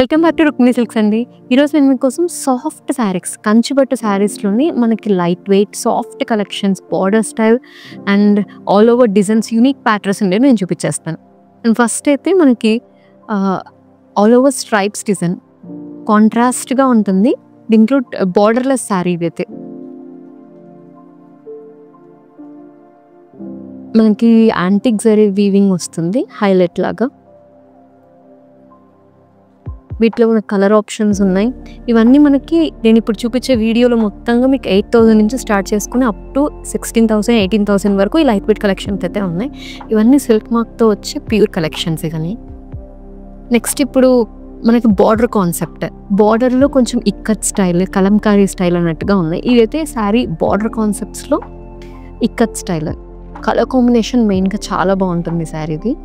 Welcome back to Rukmini silks అండి. ఈరోజు నేను మీకోసం సాఫ్ట్ శారీస్, కంచిపట్టు శారీస్లోని మనకి light weight soft collections, border style and all over designs, unique patterns ఉండేవి నేను చూపించేస్తాను. అండ్ ఫస్ట్ అయితే మనకి ఆల్ ఓవర్ స్ట్రైప్స్ డిజైన్ కాంట్రాస్ట్గా ఉంటుంది. దీంట్లో బార్డర్లెస్ శారీ అయితే మనకి యాంటిక్ జరీ వీవింగ్ వస్తుంది హైలైట్ లాగా. వీటిలో మన కలర్ ఆప్షన్స్ ఉన్నాయి. ఇవన్నీ మనకి నేను ఇప్పుడు చూపించే వీడియోలో మొత్తంగా మీకు 8,000 నుంచి స్టార్ట్ చేసుకుని అప్ టు 16,000 18,000 వరకు ఈ లైట్ వెయిట్ కలెక్షన్స్ అయితే ఉన్నాయి. ఇవన్నీ సిల్క్ మార్క్తో వచ్చే ప్యూర్ కలెక్షన్స్. కానీ నెక్స్ట్ ఇప్పుడు మనకి బార్డర్ కాన్సెప్ట్, బార్డర్లో కొంచెం ఇక్కత్ స్టైల్, కలంకారీ స్టైల్ అన్నట్టుగా ఉన్నాయి. ఇవైతే శారీ బార్డర్ కాన్సెప్ట్స్లో ఇక్కత్ స్టైల్. కలర్ కాంబినేషన్ మెయిన్గా చాలా బాగుంటుంది శారీది.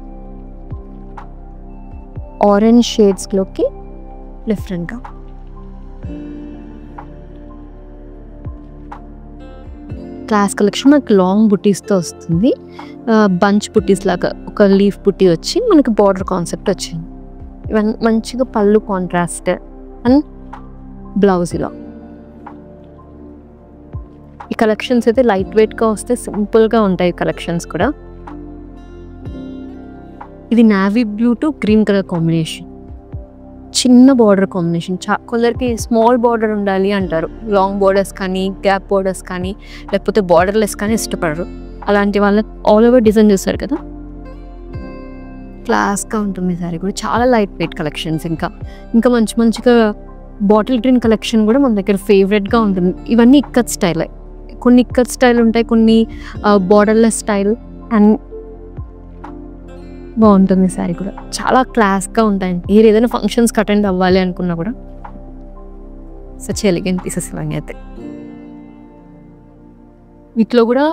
ఆరెంజ్ షేడ్స్లోకి డిఫరెంట్గా క్లాస్ కలెక్షన్ మనకి లాంగ్ బుటీస్తో వస్తుంది. బంచ్ బుటీస్ లాగా ఒక లీఫ్ బుటీ వచ్చి మనకి బార్డర్ కాన్సెప్ట్ వచ్చింది. ఇవన్నీ మంచిగా పళ్ళు కాంట్రాస్ట్ అండ్ బ్లౌజ్ ఇలా. ఈ కలెక్షన్స్ అయితే లైట్ వెయిట్గా వస్తే సింపుల్గా ఉంటాయి కలెక్షన్స్ కూడా. ఇది navy blue to green colour combination, చిన్న బార్డర్ కాంబినేషన్. కొందరికి స్మాల్ బార్డర్ ఉండాలి అంటారు, లాంగ్ బార్డర్స్ కానీ గ్యాప్ బార్డర్స్ కానీ లేకపోతే బార్డర్లెస్ కానీ ఇష్టపడరు. అలాంటి వాళ్ళకి ఆల్ ఓవర్ డిజైన్ చూస్తారు కదా, క్లాస్గా ఉంటుంది సారీ కూడా. చాలా లైట్ వెయిట్ కలెక్షన్స్. ఇంకా మంచిగా బాటిల్ గ్రీన్ కలెక్షన్ కూడా మన దగ్గర ఫేవరెట్గా ఉంటుంది. ఇవన్నీ ఇక్కత్ స్టైల్, కొన్ని ఇక్కత్ స్టైల్ ఉంటాయి, కొన్ని బార్డర్లెస్ స్టైల్. అండ్ బాగుంటుంది శారీ కూడా, చాలా క్లాస్గా ఉంటాయి. మీరు ఏదైనా ఫంక్షన్స్కి అటెండ్ అవ్వాలి అనుకున్నా కూడా సచ్ ఎలిగెంట్ పీసెస్ ఇవన్నీ. అయితే వీటిలో కూడా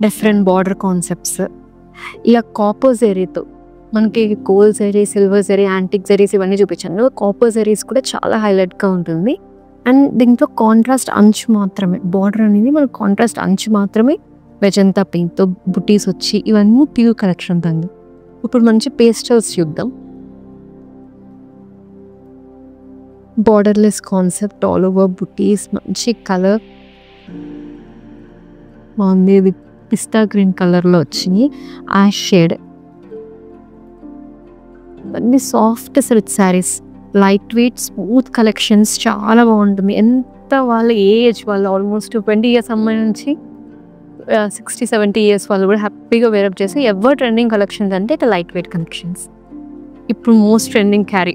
డిఫరెంట్ బార్డర్ కాన్సెప్ట్స్. ఇలా కాపర్ జరీతో మనకి gold zari, silver zari, antique zaris ఇవన్నీ చూపించాను. కాపర్ జరీస్ కూడా చాలా హైలైట్గా ఉంటుంది. అండ్ దీంట్లో కాంట్రాస్ట్ అంచు మాత్రమే, బార్డర్ అనేది మనకు కాంట్రాస్ట్ అంచు మాత్రమే మెజంతా పెయింట్తో బుటీస్ వచ్చి ఇవన్నీ ప్యూర్ కలెక్షన్ తంది. ఇప్పుడు మంచి పేస్టల్స్ చూద్దాం. బార్డర్లెస్ కాన్సెప్ట్, ఆల్ ఓవర్ బుటీస్, మంచి కలర్ బాగుంది. విత్ పిస్తా గ్రీన్ కలర్లో వచ్చింది, యాష్ షేడ్. అన్ని soft silk saris, light weight smooth collections, చాలా బాగుంటుంది. ఎంత వాళ్ళు ఏ ఏజ్ వాళ్ళు, ఆల్మోస్ట్ 20 ఇయర్స్ అమ్మాయి నుంచి 60-70 ఇయర్స్ వాళ్ళు కూడా హ్యాపీగా వేరప్ చేసి ఎవర్ ట్రెండింగ్ కలెక్షన్స్ అంటే ఇట్లా లైట్ వెయిట్ కలెక్షన్స్. ఇప్పుడు most trending carry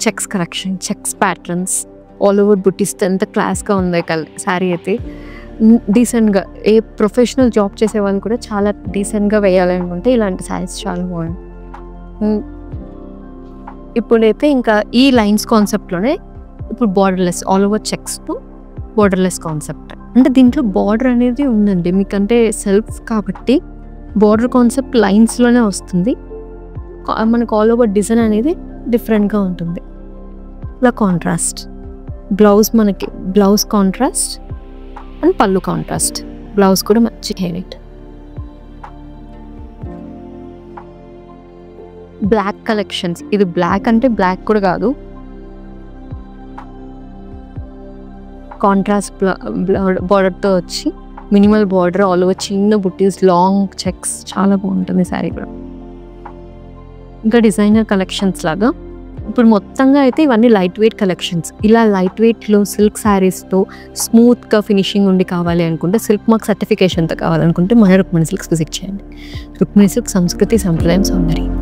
checks collection, checks patterns, all over బుటీస్తో ఎంత క్లాస్గా ఉంది శారీ అయితే. డీసెంట్గా ఏ ప్రొఫెషనల్ జాబ్ చేసే వాళ్ళు కూడా చాలా డీసెంట్గా వేయాలనుకుంటే ఇలాంటి శారీస్ చాలా బాగుంది. ఇప్పుడైతే ఇంకా ఈ లైన్స్ కాన్సెప్ట్లోనే ఇప్పుడు బార్డర్లెస్, ఆల్ ఓవర్ చెక్స్తో బార్డర్లెస్ కాన్సెప్ట్. అంటే దీంట్లో బార్డర్ అనేది ఉందండి మీకంటే సెల్ఫ్ కాబట్టి బార్డర్ కాన్సెప్ట్ లైన్స్లోనే వస్తుంది. మనకు ఆల్ ఓవర్ డిజైన్ అనేది డిఫరెంట్గా ఉంటుంది. ఇలా కాంట్రాస్ట్ బ్లౌజ్, మనకి బ్లౌజ్ కాంట్రాస్ట్ అండ్ పళ్ళు కాంట్రాస్ట్. బ్లౌజ్ కూడా మంచి హైలైట్. బ్లాక్ కలెక్షన్స్, ఇది బ్లాక్ అంటే బ్లాక్ కూడా కాదు, కాంట్రాస్ట్ బార్డర్తో వచ్చి మినిమల్ బార్డర్, ఆల్ ఓవర్ చిన్న బుటీస్, లాంగ్ చెక్స్, చాలా బాగుంటుంది శారీ కూడా. ఇంకా డిజైనర్ కలెక్షన్స్ లాగా. ఇప్పుడు మొత్తంగా అయితే ఇవన్నీ లైట్ వెయిట్ కలెక్షన్స్. ఇలా లైట్ వెయిట్లో సిల్క్ శారీస్తో స్మూత్గా ఫినిషింగ్ ఉండి కావాలి అనుకుంటే, సిల్క్ మార్క్ సర్టిఫికేషన్తో కావాలనుకుంటే మన రుక్మిణి సిల్క్స్ విజిట్ చేయండి. రుక్మిణి సిల్క్ సంస్కృతి సంప్రదాయం సౌందర్యం.